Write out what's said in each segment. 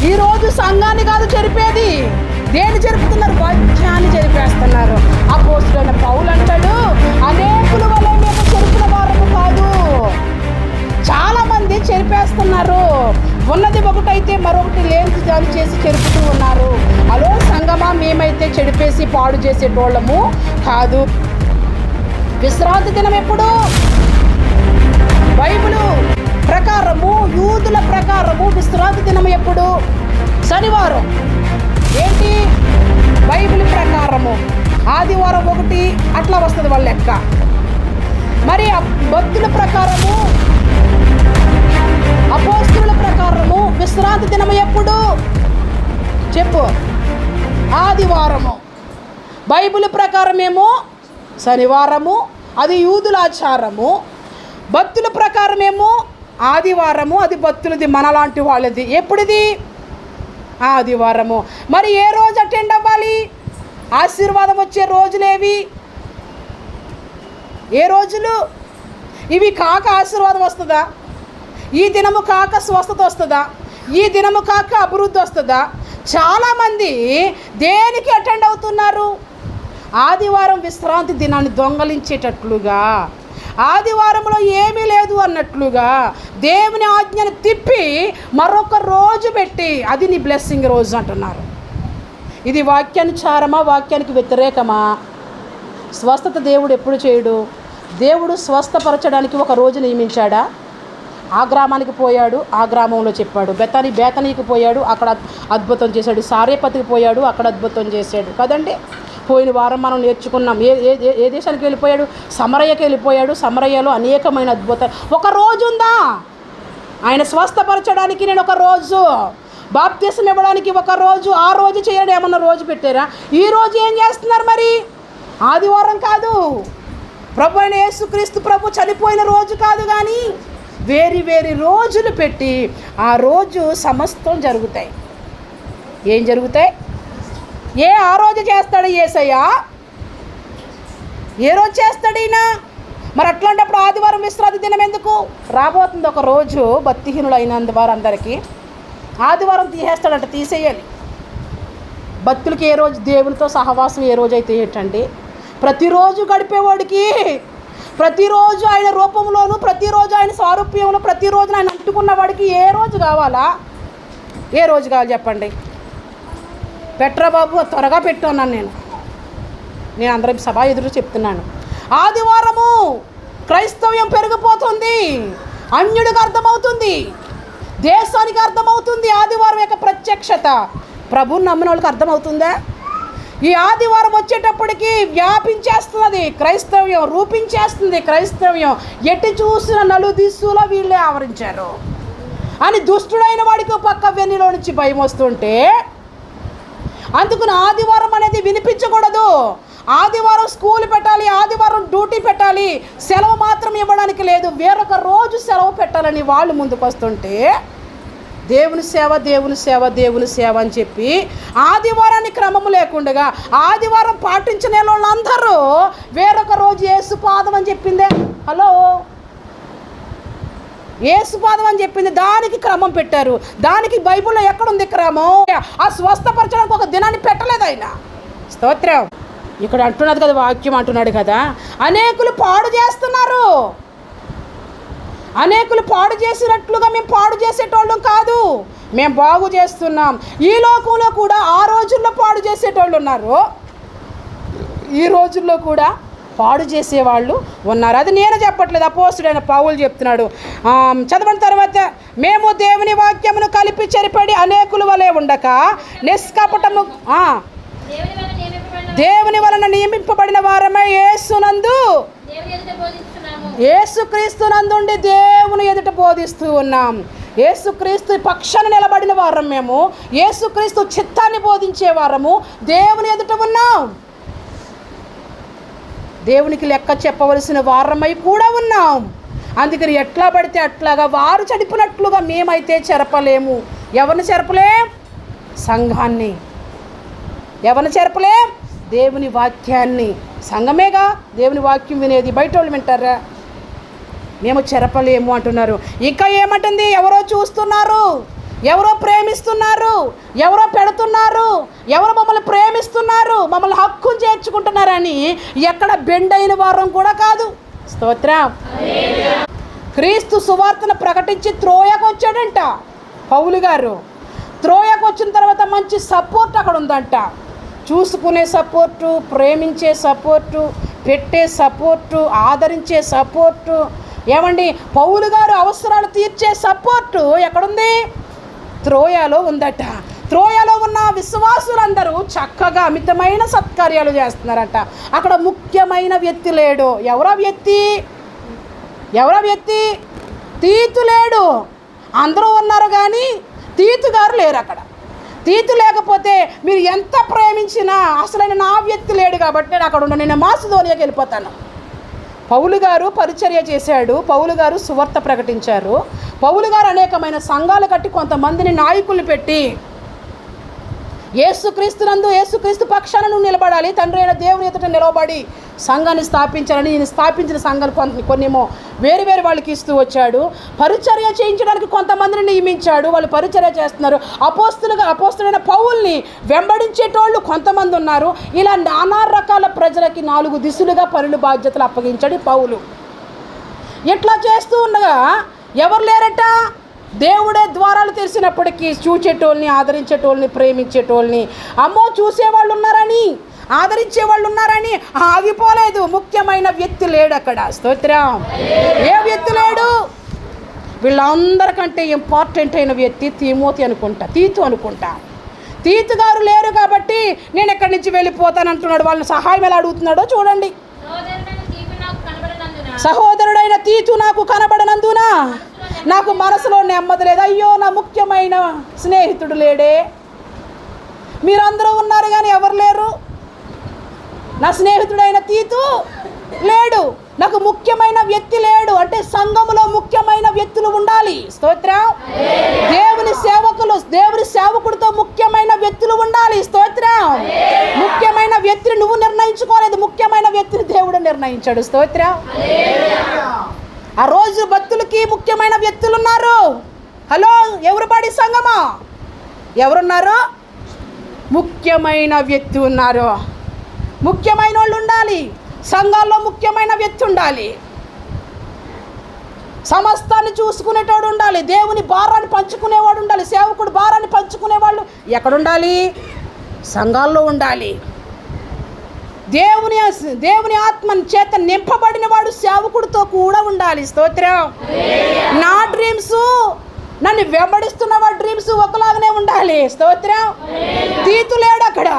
ఈరోజు సంఘాన్ని కాదు చెరిపేది, దేన్ని చెరుపుతున్నారు? వాక్యాన్ని చెరిపేస్తున్నారు. అపోస్తలుడైన పౌలు అంటాడు, అనేకుల వలె మేము చెరిపిన వారము కాదు. చాలా మంది చెరిపేస్తున్నారు. ఉన్నది ఒకటైతే మరొకటి లేనిది దాన్ని చేసి చెరుపుతూ ఉన్నారు. అలో సంగమా, మేమైతే చెడిపేసి పాడు చేసేటోళ్ళము కాదు. విశ్రాంతి దినం ఎప్పుడు? బైబిలు ప్రకారము, యూదుల ప్రకారము విశ్రాంతి దినం ఎప్పుడు? శనివారం. ఏంటి? బైబిల్ ప్రకారము ఆదివారం 1 అట్లా వస్తుంది వాళ్ళ లెక్క. మరి భక్తుల ప్రకారము, అపోస్తలుల ప్రకారము విశ్రాంతి దినం ఎప్పుడు చెప్పు? ఆదివారము. బైబిల్ ప్రకారమేమో శనివారము, అది యూదుల ఆచారము. భక్తుల ప్రకారమేమో ఆదివారము, అది భక్తులది, మనలాంటి వాళ్ళది. ఎప్పుడుది? ఆదివారము. మరి ఏ రోజు అటెండ్ అవ్వాలి? ఆశీర్వాదం వచ్చే రోజులేవి? ఏ రోజులు? ఇవి కాక ఆశీర్వాదం వస్తుందా? ఈ దినము కాక స్వస్థత వస్తుందా? ఈ దినము కాక అభివృద్ధి వస్తుందా? చాలామంది దేనికి అటెండ్ అవుతున్నారు? ఆదివారం విశ్రాంతి దినాన్ని దొంగలించేటట్లుగా, ఆదివారంలో ఏమీ లేదు అన్నట్లుగా దేవుని ఆజ్ఞను తిప్పి మరొక రోజు పెట్టి అది నీ బ్లెస్సింగ్ రోజు అంటున్నారు. ఇది వాక్యానుసారమా? వాక్యానికి వ్యతిరేకమా? స్వస్థత దేవుడు ఎప్పుడు చేయడు? దేవుడు స్వస్థపరచడానికి ఒక రోజు నియమించాడా? ఆ గ్రామానికి పోయాడు, ఆ గ్రామంలో చెప్పాడు. బేతనీకి పోయాడు, అక్కడ అద్భుతం చేశాడు. సారేపతికి పోయాడు, అక్కడ అద్భుతం చేశాడు కదండి. పోయిన వారం మనం నేర్చుకున్నాం. ఏ దేశానికి వెళ్ళిపోయాడు? సమరయ్యకి వెళ్ళిపోయాడు. సమరయ్యలో అనేకమైన అద్భుతాలు. ఒక రోజు ఉందా ఆయన స్వస్థపరచడానికి? నేను ఒక రోజు, బాప్తిసం ఇవ్వడానికి ఒక రోజు, ఆ రోజు చేయడం ఏమన్నా రోజు పెట్టారా? ఈ రోజు ఏం చేస్తున్నారు మరి? ఆదివారం కాదు, ప్రభు అయిన యేసుక్రీస్తు ప్రభు చనిపోయిన రోజు కాదు, కానీ వేరు రోజులు పెట్టి ఆ రోజు సమస్తం జరుగుతాయి. ఏం జరుగుతాయి? ఆ రోజు చేస్తాడు యేసయ్య? ఏ రోజు చేస్తాడు ఈయన? మరి అట్లాంటప్పుడు ఆదివారం విశ్రాంతి దినం ఎందుకు? రాబోతుంది ఒక రోజు భక్తిహీనులు అయినందు వారందరికీ ఆదివారం తీసేస్తాడంట. తీసేయాలి. భక్తులకి ఏ రోజు దేవునితో సహవాసం ఏ రోజు అయితే ఏంటండి? ప్రతిరోజు గడిపేవాడికి, ప్రతిరోజు ఆయన రూపంలోనూ, ప్రతిరోజు ఆయన సారూప్యంలో, ప్రతిరోజు ఆయన అంటుకున్న వాడికి ఏ రోజు కావాలా? ఏ రోజు కావాలి చెప్పండి? పెట్రా బాబు, త్వరగా పెట్టు అన్నాను నేను అందరం సభ ఎదురు చెప్తున్నాను. ఆదివారము క్రైస్తవ్యం పెరిగిపోతుంది, అన్యుడికి అర్థమవుతుంది, దేశానికి అర్థమవుతుంది ఆదివారం యొక్క ప్రత్యక్షత. ప్రభువుని నమ్మిన వాళ్ళకి అర్థమవుతుందా? ఈ ఆదివారం వచ్చేటప్పటికి వ్యాపించేస్తున్నది క్రైస్తవ్యం, రూపించేస్తుంది క్రైస్తవ్యం. ఎటు చూసిన నలుదిశలో వీళ్ళే ఆవరించారు అని దుష్టుడైన వాడికి పక్క వెన్నులో నుంచి భయం వస్తుంటే, అందుకని ఆదివారం అనేది వినిపించకూడదు. ఆదివారం స్కూల్ పెట్టాలి, ఆదివారం డ్యూటీ పెట్టాలి, సెలవు మాత్రం ఇవ్వడానికి లేదు, వేరొక రోజు సెలవు పెట్టాలని వాళ్ళు ముందుకు వస్తుంటే, దేవుని సేవ దేవుని సేవ దేవుని సేవ అని చెప్పి ఆదివారాన్ని క్రమము లేకుండా ఆదివారం పాటించిన వాళ్ళందరూ వేరొక రోజు యేసుపాదం అని చెప్పిందే. హలో, యేసుపాదం అని చెప్పింది, దానికి క్రమం పెట్టారు. దానికి బైబిల్లో ఎక్కడుంది క్రమం? ఆ స్వస్థపరచడానికి ఒక దినాన్ని పెట్టలేదు ఆయన. స్తోత్రం. ఇక్కడ అంటున్నది కదా, వాక్యం అంటున్నాడు కదా, అనేకులు పాడు చేస్తున్నారు. అనేకులు పాడు చేసినట్లుగా మేము పాడు చేసేటోళ్ళం కాదు, మేము బాగు చేస్తున్నాం. ఈ లోకంలో కూడా ఆ రోజుల్లో పాడు చేసేటోళ్ళు ఉన్నారు, ఈ రోజుల్లో కూడా పాడు చేసేవాళ్ళు ఉన్నారు. అది నేను చెప్పట్లేదు, అపోస్తలుడైన పౌలు చెప్తున్నాడు. చదవని తర్వాత, మేము దేవుని వాక్యమును కలిపి చెరిపడి అనేకుల వలె ఉండక నిష్కపటము దేవుని వలన నియమింపబడిన వారమే యేసుక్రీస్తునందుండి దేవుని ఎదుట బోధిస్తూ ఉన్నాం. యేసుక్రీస్తు పక్షాన నిలబడిన వారం మేము, యేసుక్రీస్తు చిత్తాన్ని బోధించే వారము, దేవుని ఎదుట ఉన్నాం. దేవునికి లెక్క చెప్పవలసిన వారమై కూడా ఉన్నాం. అందుకని ఎట్లా పడితే అట్లాగా వారు చనిపోయినట్లుగా మేమైతే చెరపలేము. ఎవరిని చెరపలేం? సంఘాన్ని. ఎవరిని చెరపలేం? దేవుని వాక్యాన్ని. సంఘమేగా దేవుని వాక్యం వినేది, బయట వాళ్ళు వింటారా? మేము చెరపలేము అంటున్నారు. ఇంకా ఏమంటుంది? ఎవరో చూస్తున్నారు, ఎవరో ప్రేమిస్తున్నారు, ఎవరో పెడుతున్నారు, ఎవరో మమ్మల్ని ప్రేమిస్తున్నారు, మమ్మల్ని హక్కును చేర్చుకుంటున్నారని ఎక్కడ బెండైన వారం కూడా కాదు. స్తోత్రం. క్రీస్తు సువార్తను ప్రకటించి త్రోయకు వచ్చాడంట పౌలు గారు. త్రోయకు వచ్చిన తర్వాత మంచి సపోర్ట్ అక్కడ ఉందంట. చూసుకునే సపోర్టు, ప్రేమించే సపోర్టు, పెట్టే సపోర్టు, ఆదరించే సపోర్టు, ఏమండి పౌలు గారు అవసరాలు తీర్చే సపోర్టు ఎక్కడుంది? త్రోయలో ఉందట. త్రోయలో ఉన్న విశ్వాసులందరూ చక్కగా అమితమైన సత్కార్యాలు చేస్తున్నారట. అక్కడ ముఖ్యమైన వ్యక్తి లేడు. ఎవరో వ్యక్తి? తీతు లేడు. అందరూ ఉన్నారు కానీ తీతు గారు లేరు అక్కడ. తీతు లేకపోతే మీరు ఎంత ప్రేమించినా అసలైన నా వ్యక్తి లేడు కాబట్టి నేను అక్కడ నేను మాసిదోనియాకి వెళ్ళిపోతాను. పౌలు గారు పరిచర్య చేశాడు. పౌలు గారు సువార్త ప్రకటించారు. పౌలు గారు అనేకమైన సంఘాలు కట్టి కొంతమందిని నాయకులు పెట్టి యేసుక్రీస్తు పక్షాన నువ్వు నిలబడాలి, తండ్రి అయిన దేవుని ఎదుట నిలబడి సంఘాన్ని స్థాపించాలని ఈయన స్థాపించిన సంఘాలు కొన్నేమో వేరు వాళ్ళకి ఇస్తూ వచ్చాడు. పరిచర్య చేయించడానికి కొంతమందిని నియమించాడు. వాళ్ళు పరిచర్య చేస్తున్నారు. అపోస్తులైన పౌల్ని వెంబడించేటోళ్ళు కొంతమంది ఉన్నారు. ఇలా నానా రకాల ప్రజలకి 4 దిశలుగా పనులు బాధ్యతలు అప్పగించాడు పౌలు. ఇట్లా చేస్తూ ఉండగా ఎవరు లేరట? దేవుడే ద్వారాలు తెరిచినప్పటికీ చూచేటోళ్ళని, ఆదరించేటోళ్ళని, ప్రేమించేటోళ్ళని, అమ్మో చూసేవాళ్ళు ఉన్నారని, ఆదరించేవాళ్ళు ఉన్నారని ఆగిపోలేదు. ముఖ్యమైన వ్యక్తి లేడు అక్కడ. స్తోత్రం. ఏ వ్యక్తి లేడు? వీళ్ళందరికంటే ఇంపార్టెంట్ అయిన వ్యక్తి తీతు అనుకుంటా. తీతు గారు లేరు కాబట్టి నేను ఎక్కడి నుంచి వెళ్ళిపోతాను అంటున్నాడు. వాళ్ళని సహాయం ఎలా అడుగుతున్నాడో చూడండి. సహోదరుడైన తీతు నాకు కనబడనందున నాకు మనసులో నెమ్మది లేదు. అయ్యో, నా ముఖ్యమైన స్నేహితుడు లేడే. మీరందరూ ఉన్నారు కానీ ఎవరు లేరు. నా స్నేహితుడైన తీతు లేడు. నాకు ముఖ్యమైన వ్యక్తి లేడు. అంటే సంఘములో ముఖ్యమైన వ్యక్తులు ఉండాలి. స్తోత్రం. దేవుని సేవకుడితో ముఖ్యమైన వ్యక్తులు ఉండాలి. స్తోత్రం. ముఖ్యమైన వ్యక్తిని నువ్వు నిర్ణయించుకోలేదు, ముఖ్యమైన వ్యక్తిని దేవుడు నిర్ణయించాడు. స్తోత్రం. ఆ రోజు భక్తులకి ముఖ్యమైన వ్యక్తులు ఉన్నారు. హలో ఎవరిబడి సంఘమా? ఎవరున్నారు? ముఖ్యమైన వ్యక్తి ఉన్నారు. ముఖ్యమైన వాళ్ళు ఉండాలి. సంఘాల్లో ముఖ్యమైన వ్యక్తి ఉండాలి. సమస్తాన్ని చూసుకునేటోడు ఉండాలి. దేవుని భారాన్ని పంచుకునేవాడు ఉండాలి. సేవకుడు భారాన్ని పంచుకునేవాళ్ళు ఎక్కడుండాలి? సంఘాల్లో ఉండాలి. దేవుని ఆత్మని చేత నింపబడిన వాడు సేవకుడితో కూడా ఉండాలి. స్తోత్రం. నా డ్రీమ్స్, నన్ను వెంబడిస్తున్న వాడి డ్రీమ్స్ ఒకలాగానే ఉండాలి. స్తోత్రం. తీతు లేడు అక్కడ.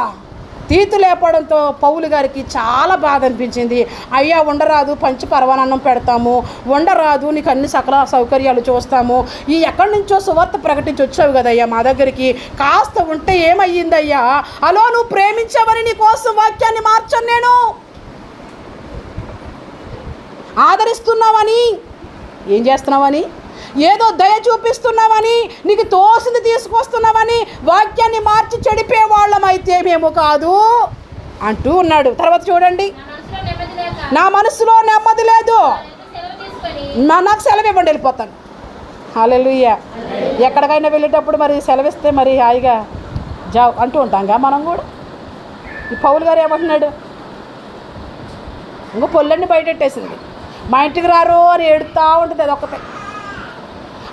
తీతు లేపడంతో పౌలు గారికి చాలా బాధ అనిపించింది. అయ్యా ఉండరాదు, పంచి పరవానన్నం పెడతాము, ఉండరాదు, నీకు అన్ని సకల సౌకర్యాలు చూస్తాము, ఈ ఎక్కడి నుంచో సువార్త ప్రకటించి వచ్చావు కదయ్యా మా దగ్గరికి, కాస్త ఉంటే ఏమయ్యిందయ్యా? అలో నువ్వు ప్రేమించావని నీ కోసం వాక్యాన్ని మార్చాను నేను, ఆదరిస్తున్నావని, ఏం చేస్తున్నావని, ఏదో దయ చూపిస్తున్నావని, నీకు తోసింది తీసుకొస్తున్నావని వాక్యాన్ని మార్చి చెడిపే వాళ్ళమైతే మేము కాదు అంటూ ఉన్నాడు. తర్వాత చూడండి, నా మనసులో నెమ్మది లేదు, నాకు సెలవు ఇవ్వండి వెళ్ళిపోతాను. హల్లెలూయా. ఎక్కడికైనా వెళ్ళేటప్పుడు మరి సెలవిస్తే మరి హాయిగా జావ్ అంటూ ఉంటాంగా మనం కూడా. ఈ పౌలు గారు ఏమంటున్నాడు? ఇంకో పొల్లన్ని బయటెట్టేసింది. మా ఇంటికి రారు అని ఏడుతూ ఉంటుంది. అదొక్కతే.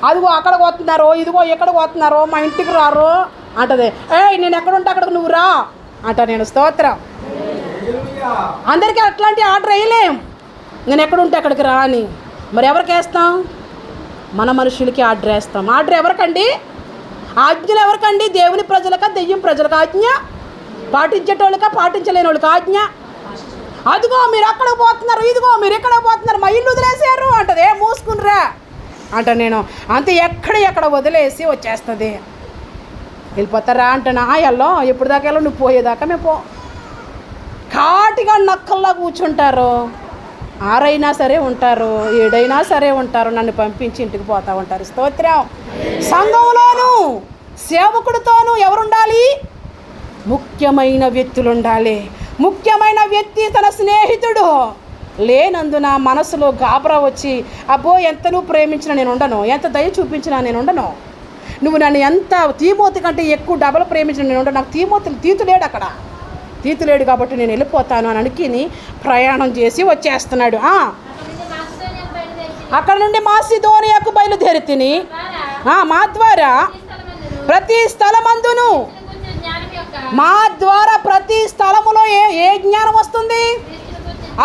అదిగో అక్కడికి వస్తున్నారో, ఇదిగో ఎక్కడికి వస్తున్నారో, మా ఇంటికి రారు అంటది. నేను ఎక్కడుంటే అక్కడికి నువ్వు రా అంట. నేను స్తోత్రం. అందరికీ అట్లాంటి ఆర్డర్ వేయలేం, నేను ఎక్కడుంటే అక్కడికి రా అని. మరి ఎవరికి వేస్తాం? మన మనుషులకి ఆర్డర్ వేస్తాం. ఆర్డర్ ఎవరికండి? ఆజ్ఞలు ఎవరికండి? దేవుని ప్రజలకా, దెయ్యం ప్రజలకు ఆజ్ఞ? పాటించేటోళ్ళకా, పాటించలేని వాళ్ళకి ఆజ్ఞ? అదిగో మీరు అక్కడికి పోతున్నారు, ఇదిగో మీరు ఎక్కడికి పోతున్నారు, మా ఇల్లు వదిలేసారు అంటది. మూసుకునిరా అంట. నేను అంతే ఎక్కడ వదిలేసి వచ్చేస్తుంది. వెళ్ళిపోతారా అంటాను. ఎల్లో ఎప్పుడు దాకా వెళ్ళో, నువ్వు పోయేదాకా మేము పో. కాటిగా నక్కల్లా కూర్చుంటారు. 6 అయినా సరే ఉంటారు, 7 అయినా సరే ఉంటారు, నన్ను పంపించి ఇంటికి పోతా ఉంటారు. స్తోత్రం. సంఘంలోనూ సేవకుడితోనూ ఎవరుండాలి? ముఖ్యమైన వ్యక్తులు ఉండాలి. ముఖ్యమైన వ్యక్తి తన స్నేహితుడు లేనందున మనసులో గాబరా వచ్చి, అబ్బో ఎంత నువ్వు ప్రేమించినా నేను ఉండను, ఎంత దయ చూపించినా నేను ఉండను, నువ్వు నన్ను ఎంత తీమోతి కంటే ఎక్కువ డబల్ ప్రేమించిన నేను ఉంటాను, నాకు తీతు లేడు, అక్కడ తీతు లేడు కాబట్టి నేను వెళ్ళిపోతాను అని అనుకుని ప్రయాణం చేసి వచ్చేస్తున్నాడు. అక్కడ నుండి మాసిదోనియాకు బయలుదేరి తిని మా ద్వారా ప్రతి స్థలమందును, మా ద్వారా ప్రతి స్థలములో ఏ జ్ఞానం వస్తుంది?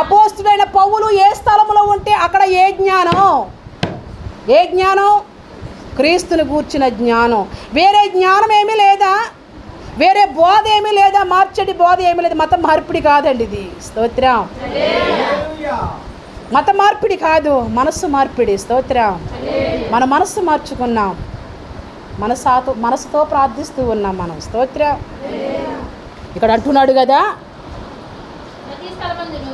అపోస్తుడైన పౌలు ఏ స్థలములో ఉంటే అక్కడ ఏ జ్ఞానం? క్రీస్తుని గూర్చిన జ్ఞానం. వేరే జ్ఞానం ఏమీ లేదా, వేరే బోధ ఏమీ లేదా, మార్చడి బోధ ఏమీ లేదు. మత మార్పిడి కాదండి ఇది. స్తోత్రం. మత మార్పిడి కాదు, మనస్సు మార్పిడి. స్తోత్రం. మన మనస్సు మార్చుకున్నాం, మనసుతో ప్రార్థిస్తూ ఉన్నాం మనం. స్తోత్రం. ఇక్కడ అంటున్నాడు కదా,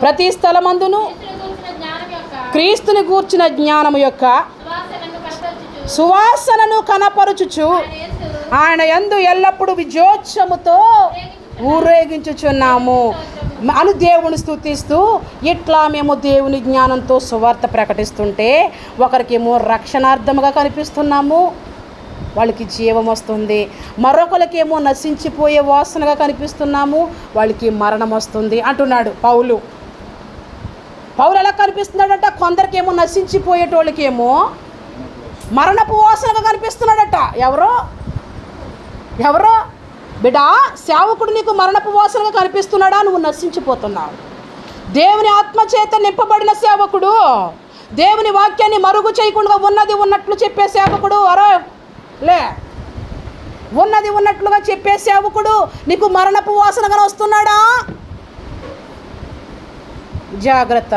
ప్రతి స్థలమందును క్రీస్తుని గూర్చిన జ్ఞానము యొక్క సువాసనను కనపరుచుచు ఆయన యందు ఎల్లప్పుడూ విజయోత్సవముతో ఊరేగించుచున్నాము అను దేవుని స్తుతిస్తూ ఇట్లా మేము దేవుని జ్ఞానంతో సువార్త ప్రకటిస్తుంటే ఒకరికేమో రక్షణార్థముగా కనిపిస్తున్నాము, వాళ్ళకి జీవం వస్తుంది. మరొకరికేమో నశించిపోయే వాసనగా కనిపిస్తున్నాము, వాళ్ళకి మరణం వస్తుంది అంటున్నాడు పౌలు. ఎలా కనిపిస్తున్నాడట? కొందరికేమో నశించిపోయేటోళ్ళకేమో మరణపు వాసనగా కనిపిస్తున్నాడట. ఎవరో బిడ్డా, సేవకుడు నీకు మరణపు వాసనగా కనిపిస్తున్నాడా? నువ్వు నశించిపోతున్నావు. దేవుని ఆత్మచేత నింపబడిన సేవకుడు, దేవుని వాక్యాన్ని మరుగు చేయకుండా ఉన్నది ఉన్నట్లు చెప్పే సేవకుడు, ఉన్నది ఉన్నట్లుగా చెప్పే సేవకుడు నీకు మరణపు వాసనగా వస్తున్నాడా? జాగ్రత్త.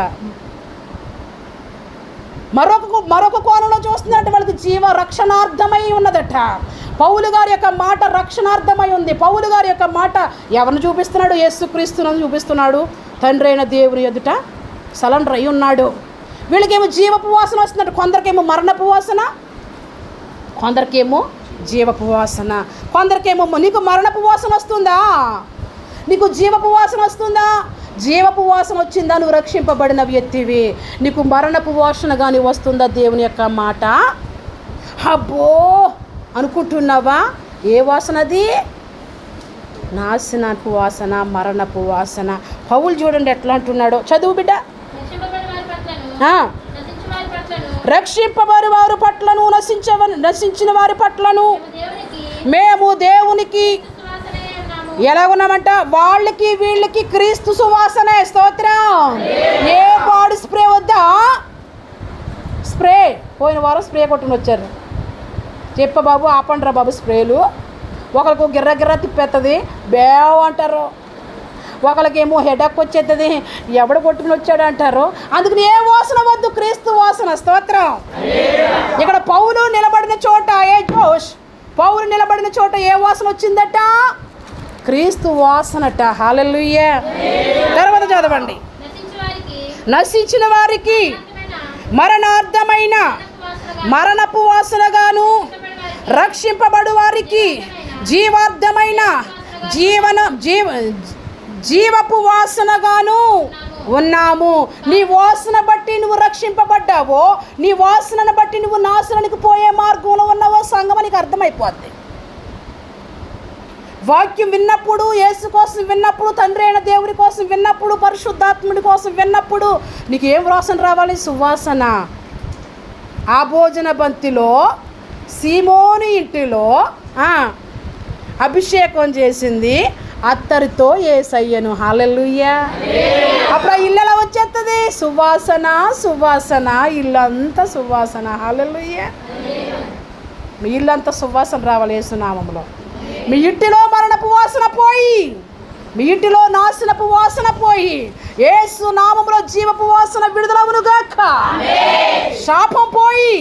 మరొక కోణంలో చూస్తున్నట్టు వాళ్ళకి జీవ రక్షణార్థమై ఉన్నదట. పౌలు గారి యొక్క మాట రక్షణార్థమై ఉంది. పౌలు గారి యొక్క మాట ఎవరిని చూపిస్తున్నాడు? యేసుక్రీస్తును చూపిస్తున్నాడు. తండ్రి అయిన దేవుని ఎదుట సరెండర్ అయి ఉన్నాడు. వీళ్ళకేమో జీవపు వాసన వస్తున్నట్టు, కొందరికేమో మరణపు వాసన, కొందరికేమో జీవపు వాసన. కొందరికేమో నీకు మరణపు వాసన వస్తుందా? నీకు జీవపు వాసన వస్తుందా? జీవపు వాసన వచ్చిందా? నువ్వు రక్షింపబడిన వ్యక్తివి. నీకు మరణపు వాసన కానీ వస్తుందా? దేవుని యొక్క మాట అబ్బో అనుకుంటున్నావా? ఏ వాసనది? నాశనపు వాసన, మరణపు వాసన. పౌలు చూడండి ఎట్లా అంటున్నాడో. చదువు బిడ్డ. రక్షింపబడి వారి పట్లను నశించిన వారి పట్లను మేము దేవునికి ఎలాగున్నామంట? వాళ్ళకి వీళ్ళకి క్రీస్తు సువాసనే. స్తోత్రం. ఏ బాడీ స్ప్రే వద్దా? స్ప్రే పోయిన వారం స్ప్రే కొట్టుకుని వచ్చారు. చెప్ప బాబు, ఆపండ్రా బాబు స్ప్రేలు. ఒకరికి గిర్ర తిప్పేస్తుంది, బేవ్ అంటారు. ఒకరికేమో హెడక్ వచ్చేస్తుంది, ఎవడు కొట్టుకుని వచ్చాడు అంటారు. అందుకని ఏ వాసన వద్దు, క్రీస్తు వాసన. స్తోత్రం. ఇక్కడ పౌలు నిలబడిన చోట పౌలు నిలబడిన చోట ఏ వాసన వచ్చిందట? క్రీస్తు వాసనట. హల్లెలూయా. తర్వాత చదవండి. నశించిన వారికి మరణార్థమైన మరణపు వాసనగాను, రక్షింపబడు వారికి జీవార్థమైన జీవపు వాసనగాను ఉన్నాము. నీ వాసన బట్టి నువ్వు రక్షింపబడ్డావో, నీ వాసనను బట్టి నువ్వు నాశనానికి పోయే మార్గంలో ఉన్నావో సంగమ నీకు అర్థమైపోద్ది. వాక్యం విన్నప్పుడు, యేసు కోసం విన్నప్పుడు, తండ్రి అయిన దేవుడి కోసం విన్నప్పుడు, పరిశుద్ధాత్ముడి కోసం విన్నప్పుడు నీకు ఏం వాసన రావాలి? సువాసన. ఆ భోజన బంతిలో సీమోని ఇంటిలో అభిషేకం చేసింది అత్తరితో యేసయ్యను. హల్లెలూయా. అప్పుడు ఆ ఇల్లు ఎలా వచ్చేస్తుంది? సువాసన. ఇల్లంతా సువాసన. హల్లెలూయా. మీ ఇల్లంతా సువాసన రావాలి యేసు నామములో. మీ ఇంటిలో మరణపు వాసన పోయి, మీ ఇంటిలో నాశనపు వాసన పోయి, యేసు నామములో జీవపు వాసన విడుదలవునుగాక. శాపం పోయి,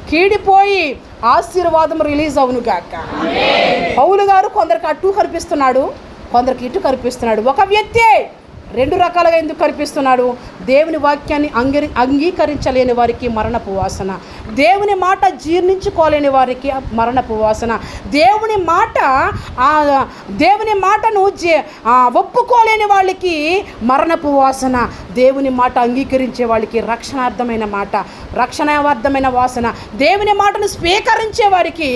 కీడిపోయి, ఆశీర్వాదం రిలీజ్ అవునుగాక. పౌలు గారు కొందరికి అటు కనిపిస్తున్నాడు, కొందరికి ఇటు కనిపిస్తున్నాడు. ఒక వ్యక్తి రెండు రకాలుగా ఎందుకు కనిపిస్తున్నాడు? దేవుని వాక్యాన్ని అంగీకరించలేని వారికి మరణపు వాసన, దేవుని మాట జీర్ణించుకోలేని వారికి మరణపు వాసన, దేవుని మాటను ఒప్పుకోలేని వాళ్ళకి మరణపు వాసన, దేవుని మాట అంగీకరించే వాళ్ళకి రక్షణార్థమైన వాసన, దేవుని మాటను స్వీకరించే వారికి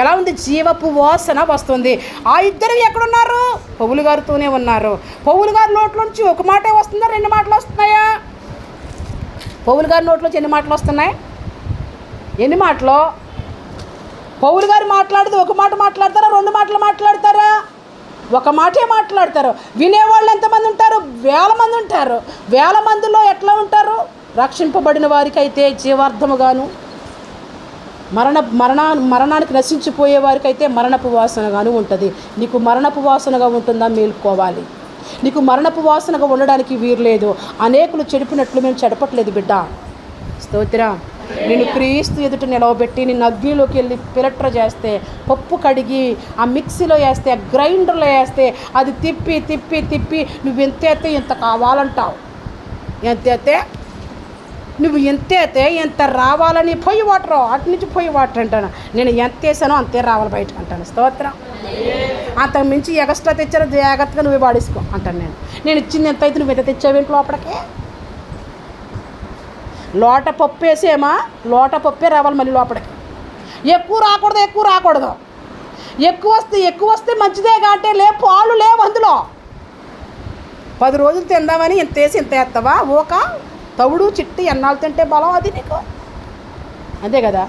ఎలా ఉంది? జీవపు వాసన వస్తుంది. ఆ ఇద్దరు ఎక్కడున్నారు? పౌలు గారితోనే ఉన్నారు. పౌలు గారి నోట్లో నుంచి ఒక మాటే వస్తుందా, రెండు మాటలు వస్తున్నాయా? పౌలు గారి నోట్లోంచి ఎన్ని మాటలు వస్తున్నాయి? ఎన్ని మాటలు? పౌలు గారు మాట్లాడితే ఒక మాట మాట్లాడతారా, రెండు మాటలు మాట్లాడతారా? ఒక మాటే మాట్లాడతారు. వినేవాళ్ళు ఎంతమంది ఉంటారు? వేల మంది ఉంటారు. వేల మందిలో ఎట్లా ఉంటారు? రక్షింపబడిన వారికి అయితే జీవార్థముగాను, మరణానికి నశించిపోయే వారికి అయితే మరణపు వాసనగాను ఉంటుంది. నీకు మరణపు వాసనగా ఉంటుందా? మేల్కోవాలి. నీకు మరణపు వాసనగా ఉండడానికి వీర్లేదు. అనేకులు చెడిపినట్లు మేము చెడపట్లేదు బిడ్డ. స్తోత్రం. నేను క్రీస్తు ఎదుట నిలవబెట్టి నిన్ను అగ్నిలోకి వెళ్ళి ఫిల్టర్ చేస్తే, పప్పు కడిగి ఆ మిక్సీలో వేస్తే, ఆ గ్రైండర్లో వేస్తే, అది తిప్పి తిప్పి తిప్పి నువ్వు ఎంతైతే ఇంత కావాలంటావు. నువ్వు ఎంతైతే ఎంత రావాలని పొయ్యి వాటర్, అటు నుంచి పొయ్యి వాటర్ అంటాను. నేను ఎంత వేసానో అంతే రావాలి బయటకు అంటాను. స్తోత్రం. అంతకు మించి ఎక్స్ట్రా తెచ్చారో జాగ్రత్తగా నువ్వే వాడేసుకో అంటాను. నేను ఇచ్చింది ఎంత అయితే నువ్వు ఎంత తెచ్చావేంటి లోపలికి? లోట పప్పు వేసేమా, లోట పప్పే రావాలి మళ్ళీ లోపలికి. ఎక్కువ రాకూడదు. ఎక్కువ వస్తే మంచిదే కాబట్టి పాలు లేవు అందులో. 10 రోజులు తిందామని ఇంత వేసి ఇంత వేస్తావా? ఓక తవుడు చిట్టి ఎన్నాళ్ళు తింటే బలం అది నీకు. అంతే కదా.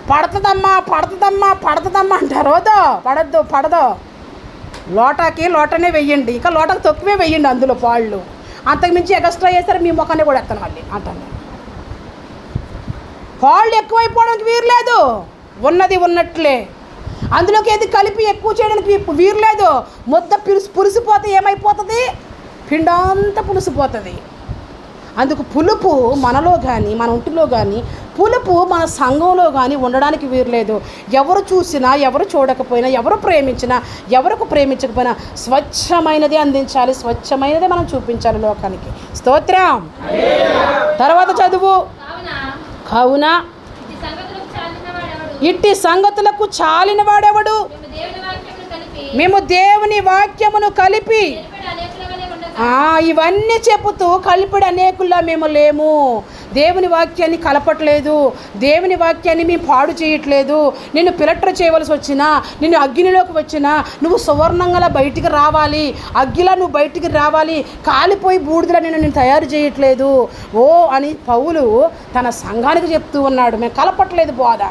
పడుతుందమ్మా అంటారు. పడదు. లోటనే వెయ్యండి, ఇంకా లోటకు తక్కువే వెయ్యండి అందులో పాళ్ళు. అంతకుమించి ఎక్స్ట్రా చేస్తారు మీ ముఖాన్ని కూడా ఎత్తాను మళ్ళీ అంటాను. పాళ్ళు ఎక్కువైపోవడానికి వీర్లేదు. ఉన్నది ఉన్నట్లే. అందులోకి ఏది కలిపి ఎక్కువ చేయడానికి వీర్లేదు. ముద్ద పులిసిపోతే ఏమైపోతుంది? పిండంతా పులిసిపోతుంది. అందుకు పులుపు మనలో కానీ, మన ఒంటిలో కానీ, పులుపు మన సంఘంలో కానీ ఉండడానికి వీరలేదు. ఎవరు చూసినా, ఎవరు చూడకపోయినా, ఎవరు ప్రేమించినా, ఎవరికి ప్రేమించకపోయినా స్వచ్ఛమైనది అందించాలి, స్వచ్ఛమైనదే మనం చూపించాలి లోకానికి. స్తోత్రం. తర్వాత చదువు. కావున ఇట్టి సంగతులకు చాలిన వాడెవడు? మేము దేవుని వాక్యమును కలిపి ఇవన్నీ చెబుతూ కలిపిడి అనేకుల్లా మేము లేము. దేవుని వాక్యాన్ని కలపట్లేదు, దేవుని వాక్యాన్ని మేము పాడు చేయట్లేదు. నిన్ను ఫిల్టర్ చేయవలసి వచ్చినా, నిన్ను అగ్నిలోకి వచ్చినా నువ్వు సువర్ణంగా బయటికి రావాలి, అగ్గిలా నువ్వు బయటికి రావాలి, కాలిపోయి బూడిదలా నేను తయారు చేయట్లేదు అని పౌలు తన సంఘానికి చెప్తూ ఉన్నాడు. మేము కలపట్లేదు బోధ.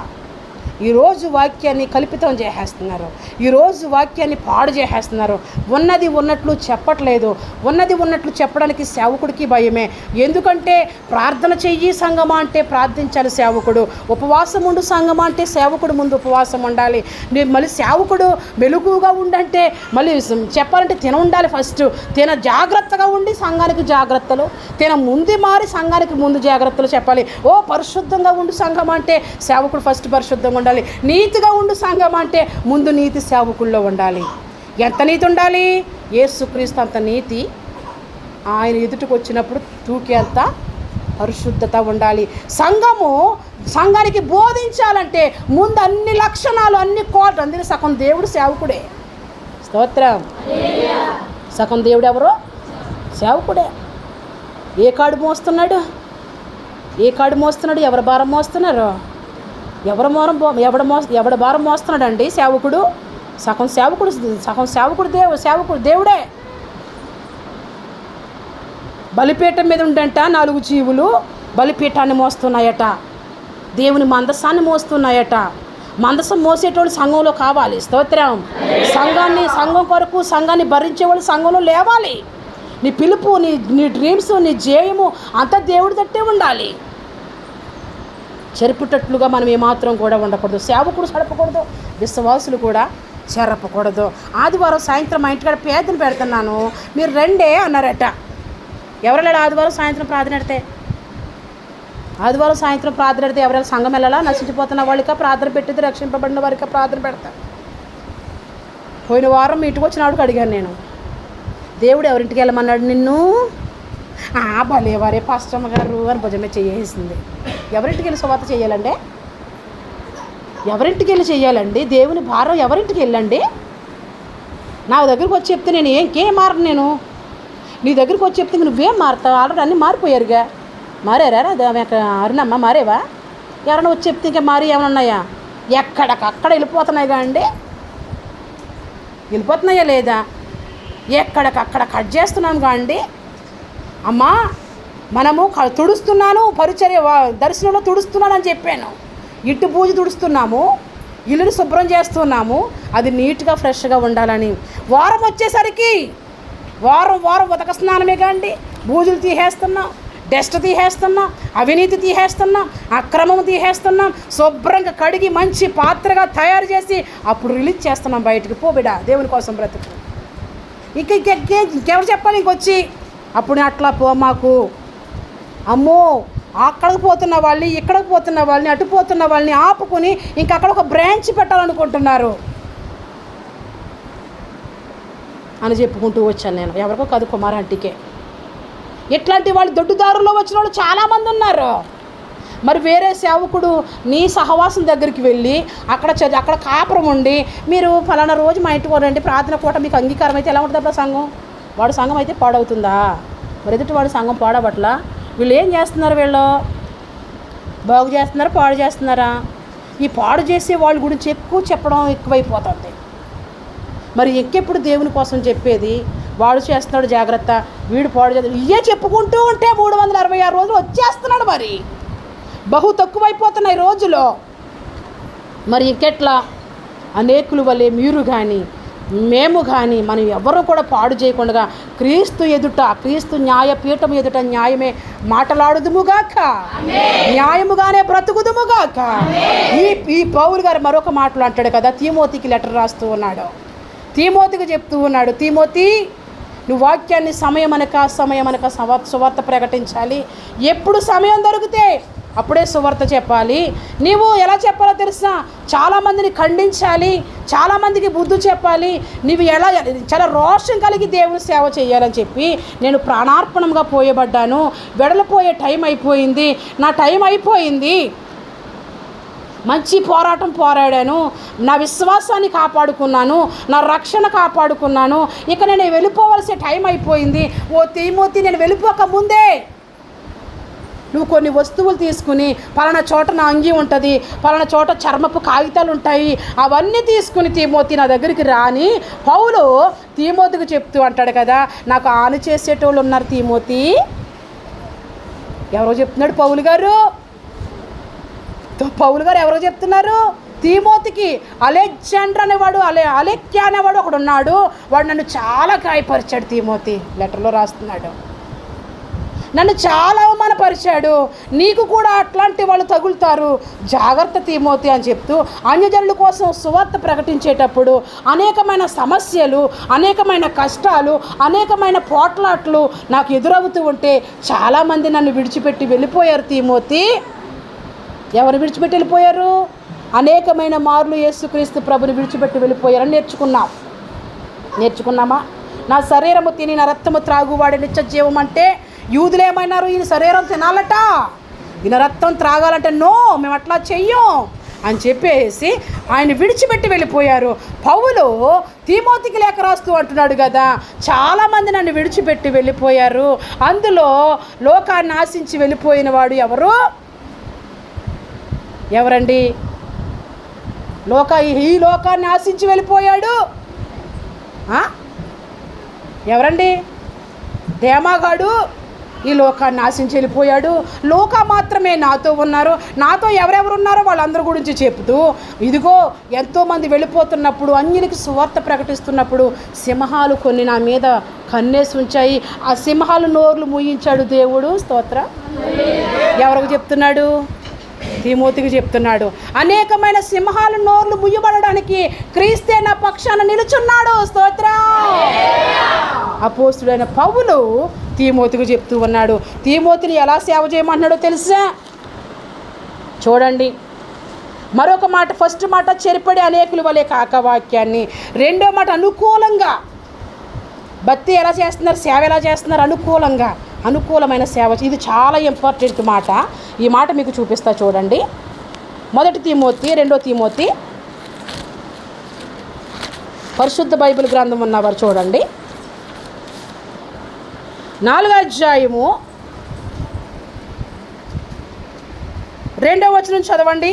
ఈరోజు వాక్యాన్ని కల్పితం చేసేస్తున్నారు, ఈరోజు వాక్యాన్ని పాడు చేసేస్తున్నారు. ఉన్నది ఉన్నట్లు చెప్పట్లేదు. ఉన్నది ఉన్నట్లు చెప్పడానికి సేవకుడికి భయమే. ఎందుకంటే ప్రార్థన చెయ్యి సంగమా అంటే ప్రార్థించాలి సేవకుడు, ఉపవాసం ఉండు సంగమా అంటే సేవకుడు ముందు ఉపవాసం ఉండాలి. మళ్ళీ సేవకుడు మెలుగుగా ఉండంటే మళ్ళీ చెప్పాలంటే తిన ఉండాలి. ఫస్ట్ తిన జాగ్రత్తగా ఉండి సంఘానికి జాగ్రత్తలు, తిన ముందు మారి సంఘానికి ముందు జాగ్రత్తలు చెప్పాలి. పరిశుద్ధంగా ఉండు సంఘం అంటే సేవకుడు ఫస్ట్ పరిశుద్ధంగా ఉండాలి. నీతిగా ఉండు సంఘం అంటే ముందు నీతి సేవకుల్లో ఉండాలి. ఎంత నీతి ఉండాలి? యేసుక్రీస్తు అంత నీతి ఆయన ఎదుటికి వచ్చినప్పుడు తూకేంత పరిశుద్ధత ఉండాలి. సంఘానికి బోధించాలంటే ముందు అన్ని లక్షణాలు, అన్ని కోట్లు. అందుకే సగం దేవుడు సేవకుడే. స్తోత్రం. సగం దేవుడు ఎవరో? సేవకుడే. ఏ కాడు మోస్తున్నాడు? ఎవరి భారం మోస్తున్నారు? ఎవడి భారం మోస్తున్నాడండి సేవకుడు? సగం సేవకుడు దేవుడే. బలిపీఠం మీద ఉండంట 4 జీవులు బలిపీఠాన్ని మోస్తున్నాయట, దేవుని మందసాన్ని మోస్తున్నాయట. మందసం మోసేటోళ్ళు సంఘంలో కావాలి. స్తోత్రం. సంఘం కొరకు సంఘాన్ని భరించేవాళ్ళు సంఘంలో లేవాలి. నీ పిలుపు, నీ డ్రీమ్స్, నీ ధ్యేయము అంతా దేవుడి తట్టే ఉండాలి. చెరుపుటట్లుగా మనం ఏమాత్రం కూడా ఉండకూడదు. సేవకుడు చెరపకూడదు, విశ్వాసులు కూడా చెరపకూడదు. ఆదివారం సాయంత్రం మా ఇంటికాడ పేదలు పెడుతున్నాను, మీరు రండే అన్నారట. ఎవరెళ్ళాడు ఆదివారం సాయంత్రం ప్రార్థన పెడితే? ఎవరైనా సంఘం వెళ్ళాలా? నశించిపోతున్న వాళ్ళకి ప్రార్థన పెట్టింది, రక్షింపబడిన వారికి ప్రార్థన పెడతారు. పోయిన వారం మీ ఇంటికి వచ్చిన వాడికి అడిగాను నేను, దేవుడు ఎవరింటికి వెళ్ళమన్నాడు నిన్ను? భలేవారే పాస్టమ్మ గారు అని భుజమే చేసేసింది. ఎవరింటికి వెళ్ళి సువార్త చేయాలండి? ఎవరింటికి వెళ్ళి చేయాలండి? దేవుని భారం ఎవరింటికి వెళ్ళండి? నా దగ్గరికి వచ్చి చెప్తే నేను ఇంకేం మారను. నేను నీ దగ్గరికి వచ్చి చెప్తే నువ్వేం మారుతావు? ఆల్రెడీ అన్నీ మారిపోయారుగా. మారారా? అరుణమ్మ మారేవా? ఎవరైనా వచ్చి చెప్తే ఇంకా మారి ఏమైనా ఉన్నాయా? ఎక్కడికక్కడ వెళ్ళిపోతున్నాయిగా అండి. వెళ్ళిపోతున్నాయా లేదా? ఎక్కడికక్కడ కట్ చేస్తున్నానుగా అండి. అమ్మా మనము తుడుస్తున్నాను, పరిచర్య దర్శనంలో తుడుస్తున్నాను అని చెప్పాను. ఇటు పూజ తుడుస్తున్నాము, ఇల్లుని శుభ్రం చేస్తున్నాము, అది నీట్గా ఫ్రెష్గా ఉండాలని. వారం వచ్చేసరికి వారం ఉతక స్నానమే కాండి. బూజులు తీసేస్తున్నాం, డస్ట్ తీసేస్తున్నాం, అవినీతి తీసేస్తున్నాం, అక్రమం తీసేస్తున్నాం. శుభ్రంగా కడిగి మంచి పాత్రగా తయారు చేసి అప్పుడు రిలీజ్ చేస్తున్నాం బయటికి. పో బిడ్డ, దేవుని కోసం బ్రతుకు. ఇంకెవరు చెప్పాలి ఇంకొచ్చి? అప్పుడు అట్లా పో మాకు. అమ్మో, అక్కడికి పోతున్న వాళ్ళని, ఇక్కడికి పోతున్న వాళ్ళని, అటు పోతున్న వాళ్ళని ఆపుకొని ఇంకక్కడ ఒక బ్రాంచ్ పెట్టాలనుకుంటున్నారు అని చెప్పుకుంటూ వచ్చాను నేను. ఎవరికో కాదు, కుమారాంటికే. ఇట్లాంటి వాళ్ళు దొడ్డుదారుల్లో వచ్చిన వాళ్ళు చాలామంది ఉన్నారు. మరి వేరే సేవకుడు నీ సహవాసం దగ్గరికి వెళ్ళి అక్కడ కాపురం ఉండి, మీరు ఫలానా రోజు మా ఇంటికి రండి, ప్రార్థన పూట మీకు అంగీకారం అయితే ఎలా ఉంటుంది అప్పుడు సంఘం? వాడు సంఘం అయితే పాడవుతుందా? మరి ఎదుటి వాడు సంఘం పాడబట్ల. వీళ్ళు ఏం చేస్తున్నారు? వీళ్ళు బాగు చేస్తున్నారా, పాడు చేస్తున్నారా? ఈ పాడు చేసే వాళ్ళ గురించి ఎక్కువ చెప్పడం ఎక్కువైపోతుంది. మరి ఎక్కెప్పుడు దేవుని కోసం చెప్పేది? వాడు చేస్తున్నాడు జాగ్రత్త, వీడు పాడు చేస్తాడు, ఇవే చెప్పుకుంటూ ఉంటే 366 రోజులు వచ్చేస్తున్నాడు. మరి బహు తక్కువైపోతున్నాయి రోజులో. మరి ఇంకెట్లా? అనేకుల వల్లే మీరు కానీ మేము కానీ మనం ఎవరు కూడా పాడు చేయకుండా క్రీస్తు న్యాయపీఠం ఎదుట న్యాయమే మాటలాడుదుముగాక, న్యాయముగానే బ్రతుకుదుముగాక. ఈ పౌలు గారు మరొక మాటలు అంటాడు కదా, తీమోతికి లెటర్ రాస్తూ ఉన్నాడు. తీమోతికి చెప్తూ ఉన్నాడు, తీమోతి నువ్వు వాక్యాన్ని సమయమనక సువార్త ప్రకటించాలి. ఎప్పుడు సమయం దొరికితే అప్పుడే సువార్త చెప్పాలి. నీవు ఎలా చెప్పాలో తెలుసా? చాలామందిని ఖండించాలి, చాలామందికి బుద్ధి చెప్పాలి. నీవు చాలా రోషం కలిగి దేవుని సేవ చేయాలని చెప్పి నేను ప్రాణార్పణంగా పోయబడ్డాను. వెడలిపోయే టైం అయిపోయింది, నా టైం అయిపోయింది. మంచి పోరాటం పోరాడాను, నా విశ్వాసాన్ని కాపాడుకున్నాను, నా రక్షణ కాపాడుకున్నాను. ఇక నేను వెళ్ళిపోవలసిన టైం అయిపోయింది. ఓ తీమోతి, నేను వెళ్ళిపోక ముందే నువ్వు కొన్ని వస్తువులు తీసుకుని, పలానా చోట నా అంగీ ఉంటుంది, పలానా చోట చర్మపు కాగితాలు ఉంటాయి, అవన్నీ తీసుకుని తీమోతి నా దగ్గరికి రాని పౌలు తీమోతికి చెప్తూ అంటాడు కదా, నాకు ఆను చేసేటోళ్ళు ఉన్నారు తీమోతి. ఎవరో చెప్తున్నాడు పౌలు గారు ఎవరో చెప్తున్నారు తీమోతికి? అలెగ్జాండర్ అనేవాడు, అలెక్యా అనేవాడు ఒకడు ఉన్నాడు. వాడు నన్ను చాలా గాయపరిచాడు. తీమోతి లెటర్లో రాస్తున్నాడు, నన్ను చాలా అవమానపరిచాడు. నీకు కూడా అట్లాంటి వాళ్ళు తగులుతారు, జాగ్రత్త తీమోతి అని చెప్తూ అన్యజనుల కోసం సువార్త ప్రకటించేటప్పుడు అనేకమైన సమస్యలు, అనేకమైన కష్టాలు, అనేకమైన పోట్లాట్లు నాకు ఎదురవుతూ ఉంటే చాలామంది నన్ను విడిచిపెట్టి వెళ్ళిపోయారు తీమోతి. ఎవరు విడిచిపెట్టి వెళ్ళిపోయారు? అనేకమైన మార్లు యేసుక్రీస్తు ప్రభుని విడిచిపెట్టి వెళ్ళిపోయారని నేర్చుకున్నామా? నా శరీరము తిని నా రక్తము త్రాగువాడి నిత్య జీవం అంటే యూదులు ఏమైనారు? ఈయన శరీరం తినాలట, ఈయన రక్తం త్రాగాలంటే నో, మేము అట్లా చెయ్యం అని చెప్పేసి ఆయన విడిచిపెట్టి వెళ్ళిపోయారు. పౌలు తీమోతికి లేఖ రాస్తూ అంటున్నాడు కదా, చాలామంది నన్ను విడిచిపెట్టి వెళ్ళిపోయారు. అందులో లోకాన్ని ఆశించి వెళ్ళిపోయిన వాడు ఎవరండి? ఈ లోకాన్ని ఆశించి వెళ్ళిపోయాడు ఎవరండి? దేమాగాడు ఈ లోకాన్ని ఆశించి వెళ్ళిపోయాడు. లోక మాత్రమే నాతో ఉన్నారు. నాతో ఎవరెవరు ఉన్నారో వాళ్ళందరి గురించి చెప్తూ, ఇదిగో ఎంతోమంది వెళ్ళిపోతున్నప్పుడు, అన్యునికి సువార్త ప్రకటిస్తున్నప్పుడు సింహాలు కొన్ని నా మీద కన్నేసి ఉంచాయి. ఆ సింహాలు నోర్లు మూయించాడు దేవుడు. స్తోత్రం. ఎవరికి చెప్తున్నాడు? తీమోతికి చెప్తున్నాడు. అనేకమైన సింహాలు నోర్లు ముయ్యబడడానికి క్రీస్తే నా పక్షాన నిలుచున్నాడు. స్తోత్రం. అపోస్తుడైన పౌలు తీమోతికి చెప్తూ ఉన్నాడు. తీమోతిని ఎలా సేవ చేయమంటున్నాడో తెలుసా? చూడండి, మరొక మాట, ఫస్ట్ మాట చెరిపడి అనేకుల వలె కాక వాక్యాన్ని, రెండో మాట అనుకూలంగా భక్తి ఎలా చేస్తున్నారు, సేవ ఎలా చేస్తున్నారు? అనుకూలమైన సేవ. ఇది చాలా ఇంపార్టెంట్ మాట. ఈ మాట మీకు చూపిస్తా చూడండి. 1 తిమోతి 2 తిమోతి, పరిశుద్ధ బైబిల్ గ్రంథం ఉన్నవారు చూడండి, 4వ అధ్యాయము 2వ వచనం చదవండి.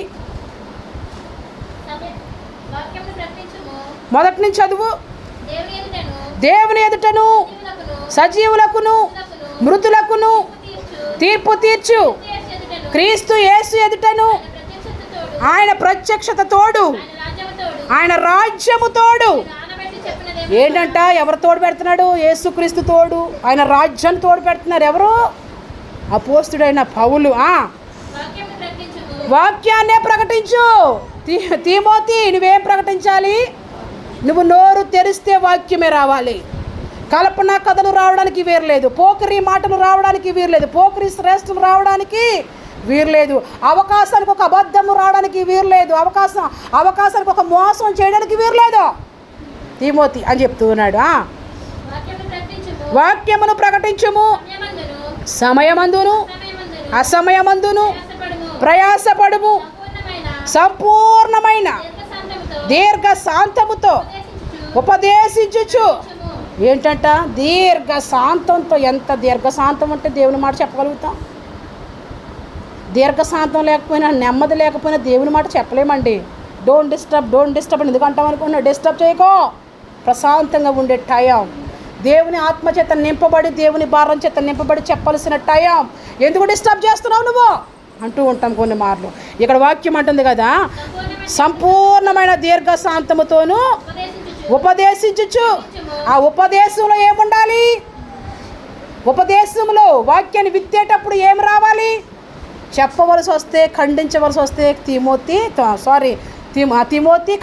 మొదటి నుంచి చదువు. దేవుని ఎదుటను సజీవులకును మృతులకును తీర్పు తీర్చు క్రీస్తు యేసు ఎదుటను ఆయన ప్రత్యక్షత తోడు, ఆయన రాజ్యము తోడు. ఏంటంట? ఎవరు తోడు పెడుతున్నాడు? యేసుక్రీస్తు తోడు. ఆయన రాజ్యాన్ని తోడు పెడుతున్నారు. ఎవరు? అపోస్తుడైన పౌలు. వాక్యాన్నే ప్రకటించు. తిమోతి, నువ్వేం ప్రకటించాలి? నువ్వు నోరు తెరిస్తే వాక్యమే రావాలి. కల్పన కథలు రావడానికి వీరలేదు, పోకిరి మాటలు రావడానికి వీరలేదు, పోకిరి శ్రేష్ఠులు రావడానికి వీరలేదు, అవకాశానికి ఒక అబద్ధము రావడానికి వీరలేదు, అవకాశానికి ఒక మోసం చేయడానికి వీరలేదు తిమోతి అని చెప్తూ ఉన్నాడు. వాక్యమును ప్రకటించుము, సమయమందును అసమయమందును ప్రయాసపడుము, సంపూర్ణమైన దీర్ఘ శాంతముతో ఉపదేశించుచు. ఏంటంట? దీర్ఘ శాంతంతో. ఎంత దీర్ఘశాంతం అంటే దేవుని మాట చెప్పగలుగుతాం? దీర్ఘశాంతం లేకపోయినా, నెమ్మది లేకపోయినా దేవుని మాట చెప్పలేమండి. డోంట్ డిస్టర్బ్ అని ఎందుకంటాం అనుకున్నా? డిస్టర్బ్ చేయకో. ప్రశాంతంగా ఉండే టైం, దేవుని ఆత్మ చేత నింపబడి, దేవుని భారం చేత నింపబడి చెప్పాల్సిన టైం. ఎందుకు డిస్టర్బ్ చేస్తున్నావు నువ్వు అంటూ ఉంటాం కొన్ని మార్లు. ఇక్కడ వాక్యం అంటుంది కదా, సంపూర్ణమైన దీర్ఘశాంతముతోనూ ఉపదేశించుచు. ఆ ఉపదేశంలో ఏముండాలి? ఉపదేశంలో వాక్యాన్ని విత్తేటప్పుడు ఏం రావాలి? చెప్పవలసి వస్తే, ఖండించవలసి వస్తే తిమోతి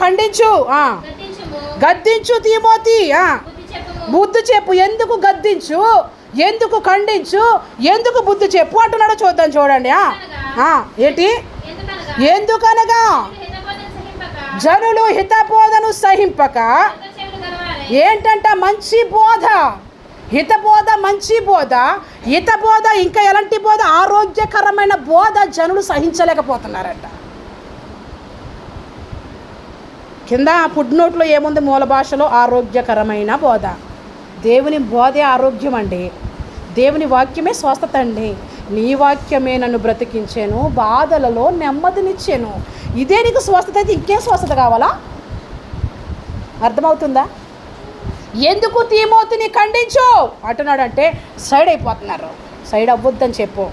ఖండించు, గద్దించు. తిమోతి బుద్ధి చెప్పు. ఎందుకు గద్దించు, ఎందుకు ఖండించు, ఎందుకు బుద్ధి చెప్పు అంటున్నాడో చూద్దాం చూడండి. ఏంటి? ఎందుకనగా జనులు హితబోధను సహింపక. ఏంటంట? మంచి బోధ, హితబోధ, మంచి బోధ, హితబోధ. ఇంకా ఎలాంటి బోధ? ఆరోగ్యకరమైన బోధ జనులు సహించలేకపోతున్నారట. కింద ఫుడ్ నోట్లో ఏముంది? మూల భాషలో ఆరోగ్యకరమైన బోధ. దేవుని బోధే ఆరోగ్యం అండి. దేవుని వాక్యమే స్వస్థత అండి. నీ వాక్యమే నన్ను బ్రతికించాను, బాధలలో నెమ్మదినిచ్చాను. ఇదే నీకు స్వస్థత అయితే ఇంకేం స్వస్థత కావాలా? అర్థమవుతుందా? ఎందుకు తిమోతిని ఖండించు అంటున్నాడంటే, సైడ్ అయిపోతున్నారు. సైడ్ అవ్వద్దని చెప్పు.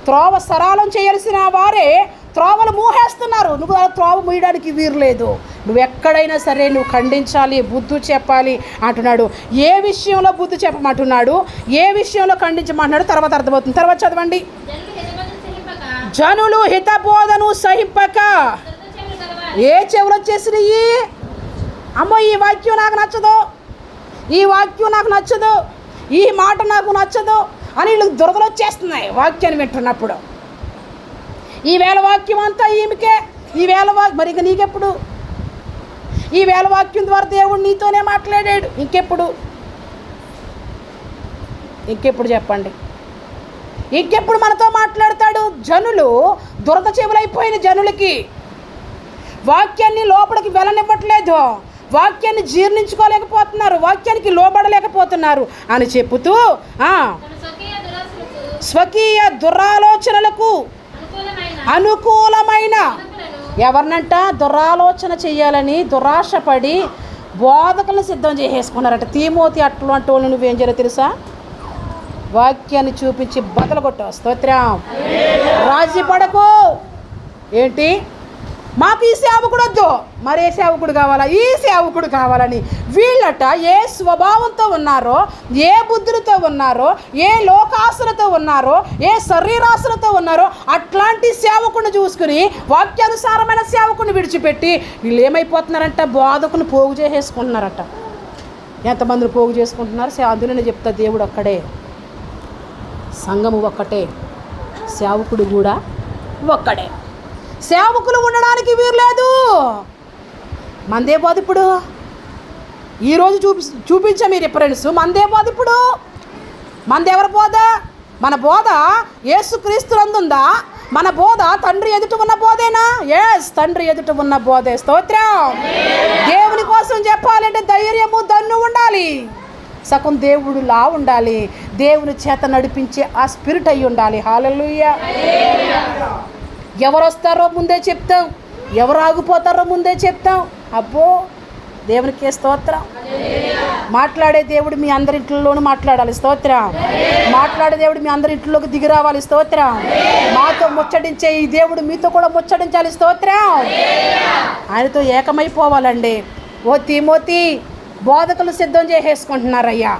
త్రోవ సరళం చేయాల్సిన వారే త్రోవలు మూహేస్తున్నారు. నువ్వు ఆ త్రోవ మూయడానికి వీరలేదు. నువ్వు ఎక్కడైనా సరే నువ్వు ఖండించాలి, బుద్ధి చెప్పాలి అంటున్నాడు. ఏ విషయంలో బుద్ధి చెప్పమంటున్నాడు, ఏ విషయంలో ఖండించమంటున్నాడు తర్వాత అర్థమవుతుంది. తర్వాత చదవండి. జనులు హితబోధను సహింపక. ఏ చెవులు వచ్చేసినాయి? అమ్మో, ఈ వాక్యం నాకు నచ్చదు, ఈ వాక్యం నాకు నచ్చదు, ఈ మాట నాకు నచ్చదు అని వీళ్ళకి దురదలు వచ్చేస్తున్నాయి వాక్యాన్ని వింటున్నప్పుడు. ఈవేళ వాక్యం అంతా ఈమెకే. ఈవేళ మరి ఇక నీకెప్పుడు? ఈవేళ వాక్యం ద్వారా దేవుడు నీతోనే మాట్లాడాడు. ఇంకెప్పుడు చెప్పండి? ఇంకెప్పుడు మనతో మాట్లాడతాడు? జనులు దురద చెవులైపోయిన జనులకి వాక్యాన్ని లోపలికి వెళ్ళనివ్వట్లేదు, వాక్యాన్ని జీర్ణించుకోలేకపోతున్నారు, వాక్యానికి లోబడలేకపోతున్నారు అని చెప్పుతూ స్వకీయ దురాలోచనలకు అనుకూలమైన. ఎవరినంట? దురాలోచన చేయాలని దురాశపడి బోధకులను సిద్ధం చేసేసుకున్నారట. తిమోతి అట్లాంటి వాళ్ళు నువ్వేం చేయాలో తెలుసా? వాక్యాన్ని చూపించి బదలు కొట్టావు. స్తోత్రం. రాజీ పడకు. ఏంటి? మాకు ఈ సేవకుడు వద్దు, మరే సేవకుడు కావాలా? ఈ సేవకుడు కావాలని వీళ్ళట ఏ స్వభావంతో ఉన్నారో, ఏ బుద్ధులతో ఉన్నారో, ఏ లోకాసులతో ఉన్నారో, ఏ శరీరాసులతో ఉన్నారో అట్లాంటి సేవకుడిని చూసుకుని వాక్యానుసారమైన సేవకుడిని విడిచిపెట్టి వీళ్ళు ఏమైపోతున్నారంట? బోధకుని పోగు చేసేసుకుంటున్నారట. ఎంతమందిని పోగు చేసుకుంటున్నారు? అందులో నేను చెప్తా, దేవుడు ఒక్కడే, సంఘము ఒక్కటే, సేవకుడు కూడా ఒక్కడే. సేవకులు ఉండడానికి వీరలేదు. మందే బోధ ఇప్పుడు ఈరోజు చూపించే మీ రిఫరెన్స్ మనదే బోధ. ఇప్పుడు మనదెవరి బోధ? మన బోధ యేసుక్రీస్తునందుందా? మన బోధ తండ్రి ఎదుట ఉన్న బోధేనా? ఎస్, తండ్రి ఎదుట ఉన్న బోధే. స్తోత్రం. దేవుని కోసం చెప్పాలంటే ధైర్యము దన్ను ఉండాలి, సగం దేవుడులా ఉండాలి, దేవుని చేత నడిపించే ఆ స్పిరిట్ అయి ఉండాలి. హల్లెలూయా. ఎవరు వస్తారో ముందే చెప్తాం, ఎవరు ఆగిపోతారో ముందే చెప్తాం. అబ్బో, దేవునికి స్తోత్రం. మాట్లాడే దేవుడు మీ అందరి ఇంట్లోనూ మాట్లాడాలి. స్తోత్రం. మాట్లాడే దేవుడు మీ అందరి ఇంట్లోకి దిగి రావాలి. స్తోత్రం. మాతో ముచ్చటించే ఈ దేవుడు మీతో కూడా ముచ్చటించాలి. స్తోత్రం. ఆయనతో ఏకమైపోవాలండి. ఓ తిమోతి, బోధకులు సిద్ధం చేసేసుకుంటున్నారయ్యా,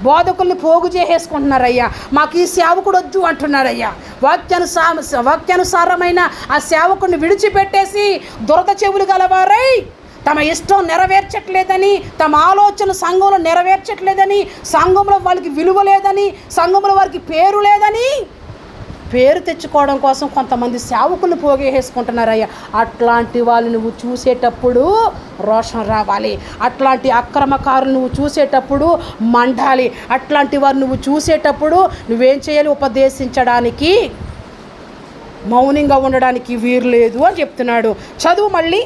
బోధకుల్ని పోగు చేసేసుకుంటున్నారయ్యా, మాకు ఈ సేవకుడు వద్దు అంటున్నారయ్యా. వాక్యానుసారమైన ఆ సేవకుడిని విడిచిపెట్టేసి దురద చెవులు గలవారై తమ ఇష్టం నెరవేర్చట్లేదని, తమ ఆలోచన సంఘంలో నెరవేర్చట్లేదని, సంఘంలో వాళ్ళకి విలువ లేదని, సంఘంలో వారికి పేరు లేదని పేరు తెచ్చుకోవడం కోసం కొంతమంది సేవకులను పోగేసుకుంటున్నారయ్యా. అట్లాంటి వాళ్ళు నువ్వు చూసేటప్పుడు రోషం రావాలి. అట్లాంటి అక్రమకారులు నువ్వు చూసేటప్పుడు మండాలి. అట్లాంటి వారు నువ్వు చూసేటప్పుడు నువ్వేం చేయాలి? ఉపదేశించడానికి, మౌనంగా ఉండడానికి వీరు లేదు అని చెప్తున్నాడు. చదువు మళ్ళీ.